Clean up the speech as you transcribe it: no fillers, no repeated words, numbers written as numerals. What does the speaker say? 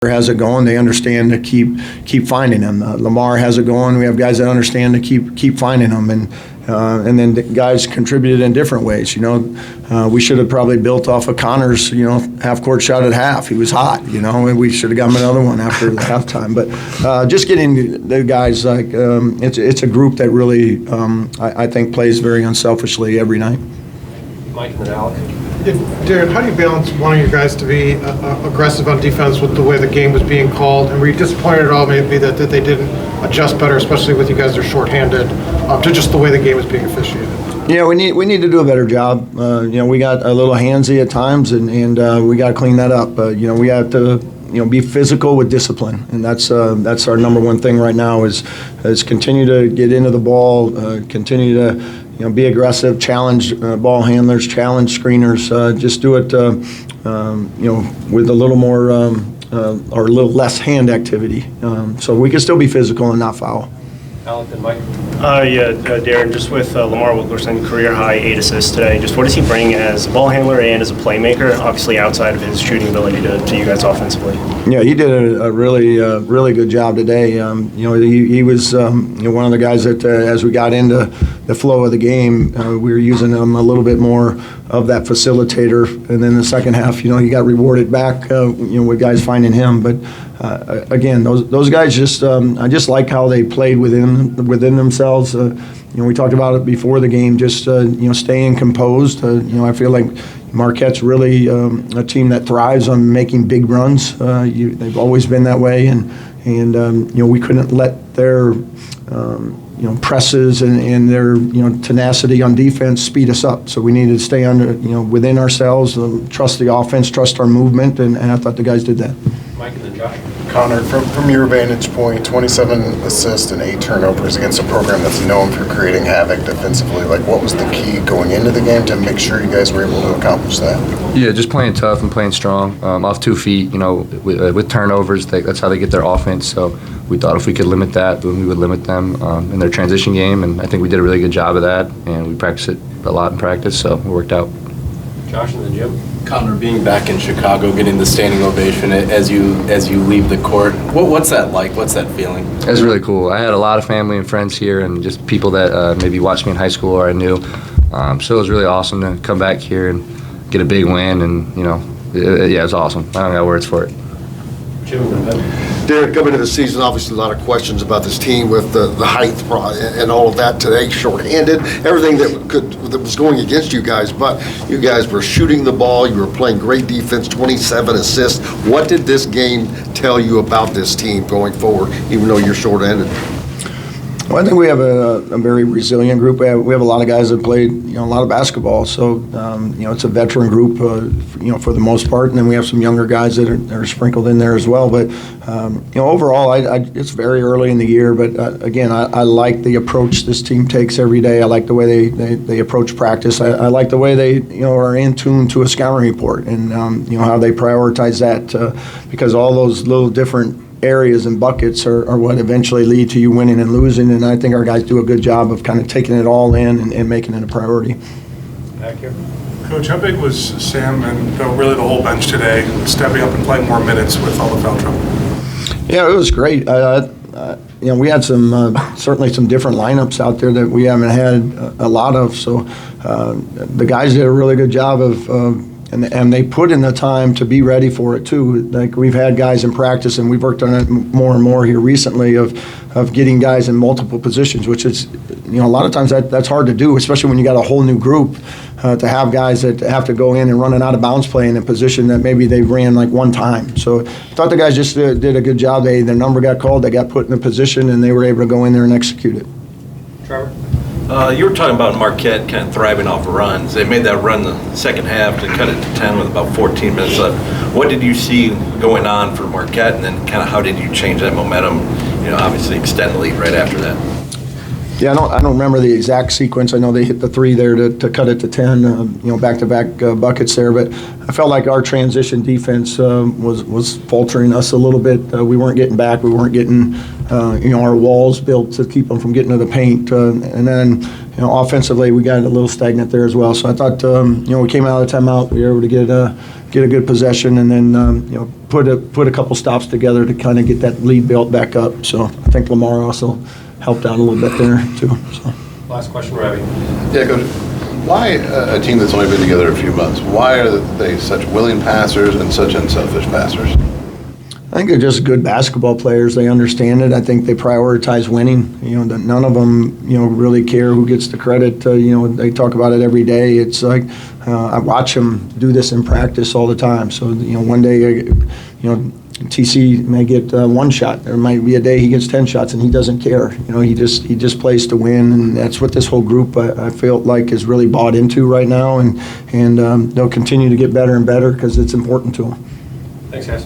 has it going, they understand to keep finding them. Lamar has it going. We have guys that understand to keep finding them, and then the guys contributed in different ways. We should have probably built off of Connor's half-court shot at half. He was hot, and we should have got him another one after the halftime. But just getting the guys it's a group that really I think plays very unselfishly every night. Mike and then Alex. Darian, how do you balance wanting your guys to be aggressive on defense with the way the game was being called? And were you disappointed at all maybe that they didn't adjust better, especially with you guys that are shorthanded, to just the way the game was being officiated? Yeah, we need to do a better job. We got a little handsy at times, and we got to clean that up. We have to be physical with discipline, and that's our number one thing right now is continue to get into the ball, continue to be aggressive, challenge ball handlers, challenge screeners. Just do it, with a little more or a little less hand activity, so we can still be physical and not foul. Alex and Mike. Darren, just with Lamar Wilkerson, career high 8 assists today, just what does he bring as a ball handler and as a playmaker, obviously outside of his shooting ability to you guys offensively? Yeah, he did a really good job today. He was one of the guys that as we got into the flow of the game, we were using him a little bit more of that facilitator, and then the second half, he got rewarded back, with guys finding him. But again, those guys I just like how they played within themselves. We talked about it before the game, just staying composed. I feel like Marquette's really a team that thrives on making big runs. They've always been that way, and we couldn't let their presses and their tenacity on defense speed us up. So we needed to stay within ourselves, trust the offense, trust our movement, and I thought the guys did that. Mike and then Josh. Connor, from your vantage point, 27 assists and 8 turnovers against a program that's known for creating havoc defensively. What was the key going into the game to make sure you guys were able to accomplish that? Yeah, just playing tough and playing strong, off 2 feet. With turnovers, that's how they get their offense. So we thought if we could limit that, then we would limit them in their transition game, and I think we did a really good job of that. And we practiced it a lot in practice, so it worked out. Josh and then Jim. Connor, being back in Chicago, getting the standing ovation as you leave the court, what's that like? What's that feeling? It's really cool. I had a lot of family and friends here, and just people that maybe watched me in high school or I knew. So it was really awesome to come back here and get a big win, and it was awesome. I don't got words for it. Jim and then Derek, coming into the season, obviously a lot of questions about this team with the height and all of that today, shorthanded, everything that was going against you guys, but you guys were shooting the ball, you were playing great defense, 27 assists. What did this game tell you about this team going forward, even though you're shorthanded? Well, I think we have a very resilient group. We have a lot of guys that played a lot of basketball, so it's a veteran group for the most part, and then we have some younger guys that are sprinkled in there as well. But overall, it's very early in the year, but again, I like the approach this team takes every day. I like the way they approach practice. I like the way they are in tune to a scouting report, and how they prioritize that because all those little different areas and buckets are what eventually lead to you winning and losing, and I think our guys do a good job of kind of taking it all in and making it a priority. Back here. Coach, how big was Sam and really the whole bench today stepping up and playing more minutes with all the foul trouble? Yeah, it was great. We had certainly some different lineups out there that we haven't had a lot of, so the guys did a really good job of and they put in the time to be ready for it too. Like we've had guys in practice, and we've worked on it more and more here recently of getting guys in multiple positions, which is a lot of times that's hard to do, especially when you got a whole new group to have guys that have to go in and run an out of bounds play in a position that maybe they ran like one time. So I thought the guys just did a good job. Their number got called, they got put in a position, and they were able to go in there and execute it. Trevor. You were talking about Marquette kind of thriving off runs. They made that run the second half to cut it to 10 with about 14 minutes left. What did you see going on for Marquette, and then kind of how did you change that momentum, obviously extend the lead right after that? Yeah, I don't remember the exact sequence. I know they hit the 3 there to cut it to 10, back-to-back buckets there. But I felt like our transition defense was faltering us a little bit. We weren't getting back. We weren't getting, our walls built to keep them from getting to the paint. And then, offensively, we got a little stagnant there as well. So I thought, we came out of the timeout. We were able to get a good possession and then, put a couple stops together to kind of get that lead built back up. So I think Lamar also helped out a little bit there too. So. Last question, Ravi. Yeah, Coach. Why a team that's only been together a few months? Why are they such willing passers and such unselfish passers? I think they're just good basketball players. They understand it. I think they prioritize winning. None of them, really care who gets the credit. They talk about it every day. It's like I watch them do this in practice all the time. So, one day, TC may get 1 shot. There might be a day he gets 10 shots and he doesn't care. He just plays to win, and that's what this whole group I feel like is really bought into right now, and they'll continue to get better and better because it's important to them. Thanks, guys.